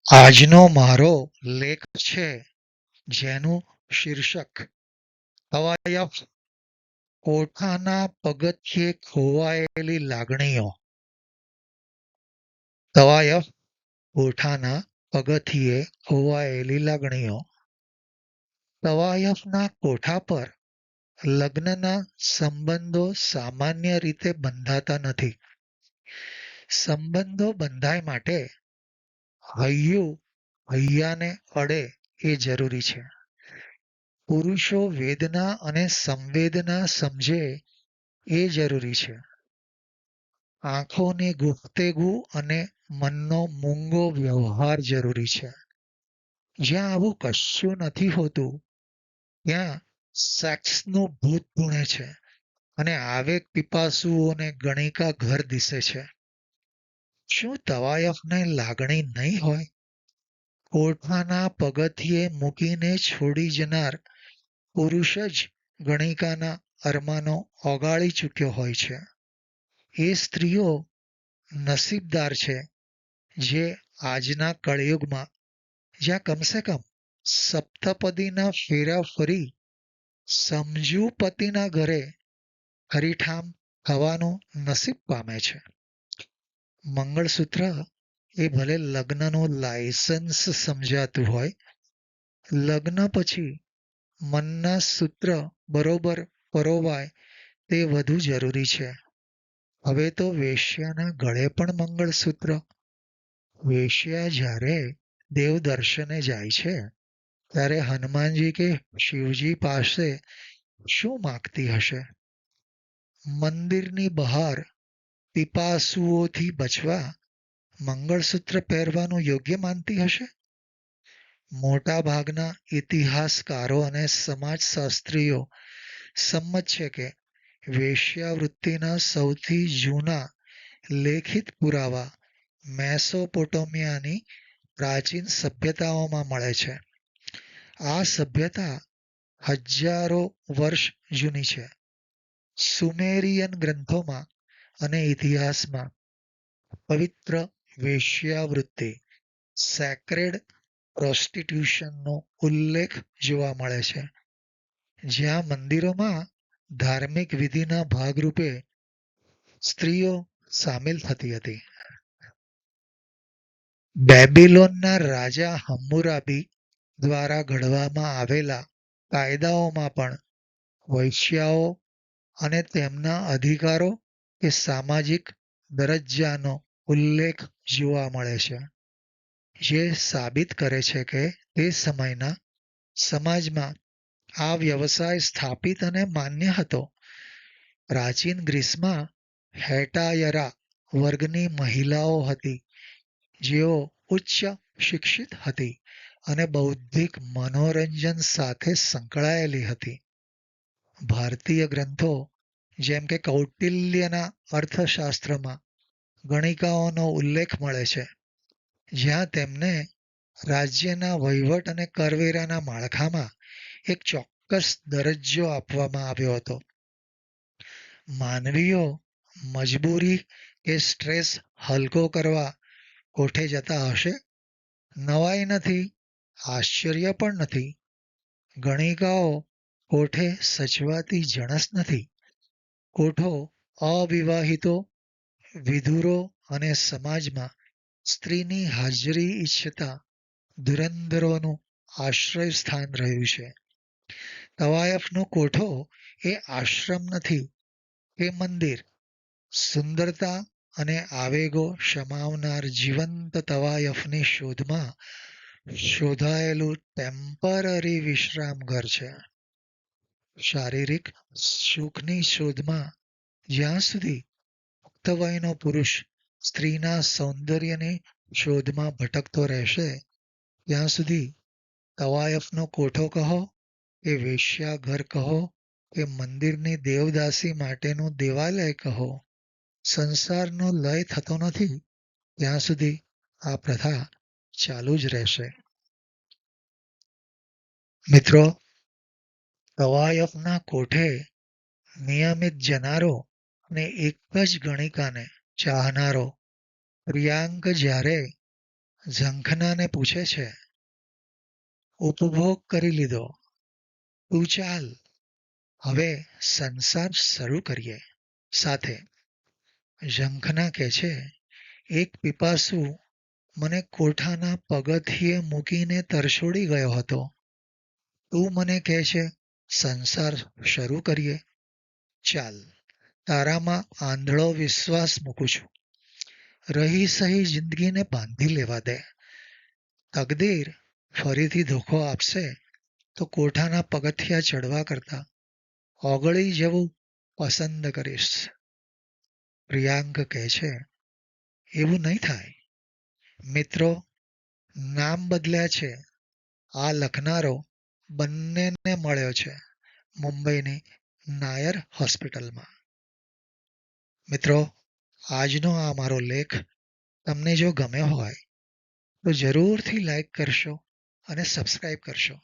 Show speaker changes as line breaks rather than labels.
આજનો મારો લેખ છે જેનું શીર્ષક તવાયફ કોઠાના પગથિયે ખોવાયેલી લાગણીઓ. તવાયફ કોઠાના પગથિયે ખોવાયેલી લાગણીઓ. તવાયફના કોઠા પર લગ્નના સંબંધો સામાન્ય રીતે બંધાતા નથી. સંબંધો બંધાય માટે હૈયું હૈયાને અડે એ જરૂરી છે. પુરુષો વેદના અને સંવેદના સમજે એ જરૂરી છે. આંખોની ગુફ્તગુ અને મનનો મૂંગો વ્યવહાર જરૂરી છે. જ્યાં આવું કશું નથી હોતું ત્યાં સેક્સનું ભૂત ધૂણે છે અને આવેગ પીપાસુઓને ગણિકા ઘર દિશે છે. શું તવાયફને લાગણી નહીં હોય? કોઠાના પગથિયે મૂકીને છોડી જનાર પુરુષ જ ગણિકાના અરમાનો ઓગાળી ચૂક્યો હોય છે. એ સ્ત્રીઓ નસીબદાર છે જે આજના કળિયુગમાં, જ્યાં કમસે કમ સપ્તપદીના ફેરા ફરી સમજુ પતિના ઘરે હરીઠામ થવાનું નસીબ પામે છે. મંગળસૂત્ર એ ભલે લગ્નનું લાયસન્સ સમજાતું હોય, લગ્ન પછી મનના સૂત્ર બરોબર પરોવાય તે વધુ જરૂરી છે. હવે તો વેશ્યાના ગળે પણ મંગળસૂત્ર. વેશ્યા જ્યારે દેવ દર્શને જાય છે ત્યારે હનુમાનજી કે શિવજી પાસે શું માગતી હશે? મંદિરની બહાર પીપાસુઓથી બચવા મંગળસૂત્ર પહેરવાનું યોગ્ય માનતી હશે? મોટા ભાગના ઇતિહાસકારો અને સમાજશાસ્ત્રીઓ સંમત છે કે વેશ્યાવૃત્તિના સૌથી જૂના લેખિત પુરાવા મેસોપોટેમિયાની પ્રાચીન સભ્યતાઓમાં મળે છે. આ સભ્યતા હજારો વર્ષ જૂની છે. સુમેરિયન ગ્રંથોમાં અને ઇતિહાસમાં પવિત્ર વેશ્યાવૃત્તિ સેક્રેડ પ્રોસ્ટિટ્યુશનનો ઉલ્લેખ જોવા મળે છે. જ્યાં મંદિરોમાં ધાર્મિક વિધિના ભાગરૂપે સ્ત્રીઓ સામેલ થતી હતી. બેબીલોનના રાજા હમ્મુરાબી દ્વારા ઘડવામાં આવેલા કાયદાઓમાં પણ વૈશ્યાઓ અને તેમના અધિકારો કે સામાજિક દરજ્જાનો ઉલ્લેખ જોવા મળે છે, જે સાબિત કરે છે કે તે સમયના સમાજમાં આ વ્યવસાય સ્થાપિત અને માન્ય હતો. પ્રાચીન ગ્રીસમાં હેટાયરા વર્ગની મહિલાઓ હતી જેઓ ઉચ્ચ શિક્ષિત હતી અને બૌદ્ધિક મનોરંજન સાથે સંકળાયેલી હતી. ભારતીય ગ્રંથો જેમ કે કૌટિલ્યના અર્થશાસ્ત્રમાં ગણિકાઓનો ઉલ્લેખ મળે છે, જ્યાં તેમને રાજ્યના વહીવટ અને કરવેરાના માળખામાં એક ચોક્કસ દરજ્જો આપવામાં આવ્યો હતો. માનવીઓ મજબૂરી કે સ્ટ્રેસ હલકો કરવા કોઠે જતા હશે? નવાઈ નથી, આશ્ચર્ય પણ નથી. ગણિકાઓ કોઠે સચવાતી જણસ નથી. કોઠો અવિવાહિતો, વિધુરો અને સમાજમાં સ્ત્રીની હાજરી ઈચ્છતા ધુરંધરોનું આશ્રય સ્થાન રહ્યું છે. તવાયફનો કોઠો એ આશ્રમ નથી, એ મંદિર. સુંદરતા અને આવેગો સમાવનાર જીવંત તવાયફની શોધમાં શોધાયેલું ટેમ્પરરી વિશ્રામ ઘર છે. શારીરિક સુખની શોધમાં જ્યાં સુધી પુખ્ત વયનો પુરુષ સ્ત્રીના સૌંદર્યની શોધમાં ભટકતો રહેશે, ત્યાં સુધી તવાયફનો કોઠો કહો કે વેશ્યાઘર કહો કે મંદિરની દેવદાસી માટેનું દેવાલય કહો, સંસારનો લય થતો નથી ત્યાં સુધી આ પ્રથા ચાલુ જ રહેશે. મિત્રો, તવાયફના કોઠે નિયમિત જનારો અને એક જ ગણિકાને ચાહનારો પ્રિયાંક જ્યારે ઝંખનાને પૂછે છે, ઉપભોગ કરી લીધો, તું ચાલ, હવે સંસાર શરૂ કરીએ સાથે. ઝંખના કહે છે, એક પીપાસુ મને કોઠાના પગથિયે મૂકીને તરછોડી ગયો હતો. તું મને કહે છે, સંસાર શરૂ કરીએ. ચાલ, તારામાં આંધળો વિશ્વાસ મૂકું છું. રહી સહી જિંદગીને બાંધી લેવા દે. તકદીર ફરીથી ધોખો આપશે તો કોઠાના પગથિયા ચડવા કરતા ઓગળી જવું પસંદ કરીશ. પ્રિયાંક કહે છે, એવું નહીં થાય. મિત્રો, નામ બદલ્યા છે. આ લખનારો બંનેને મળ્યો છે મુંબઈની નાયર હોસ્પિટલમાં. મિત્રો, આજનો આ મારો લેખ તમને જો ગમ્યો હોય તો જરૂરથી લાઈક કરશો અને સબસ્ક્રાઈબ કરશો.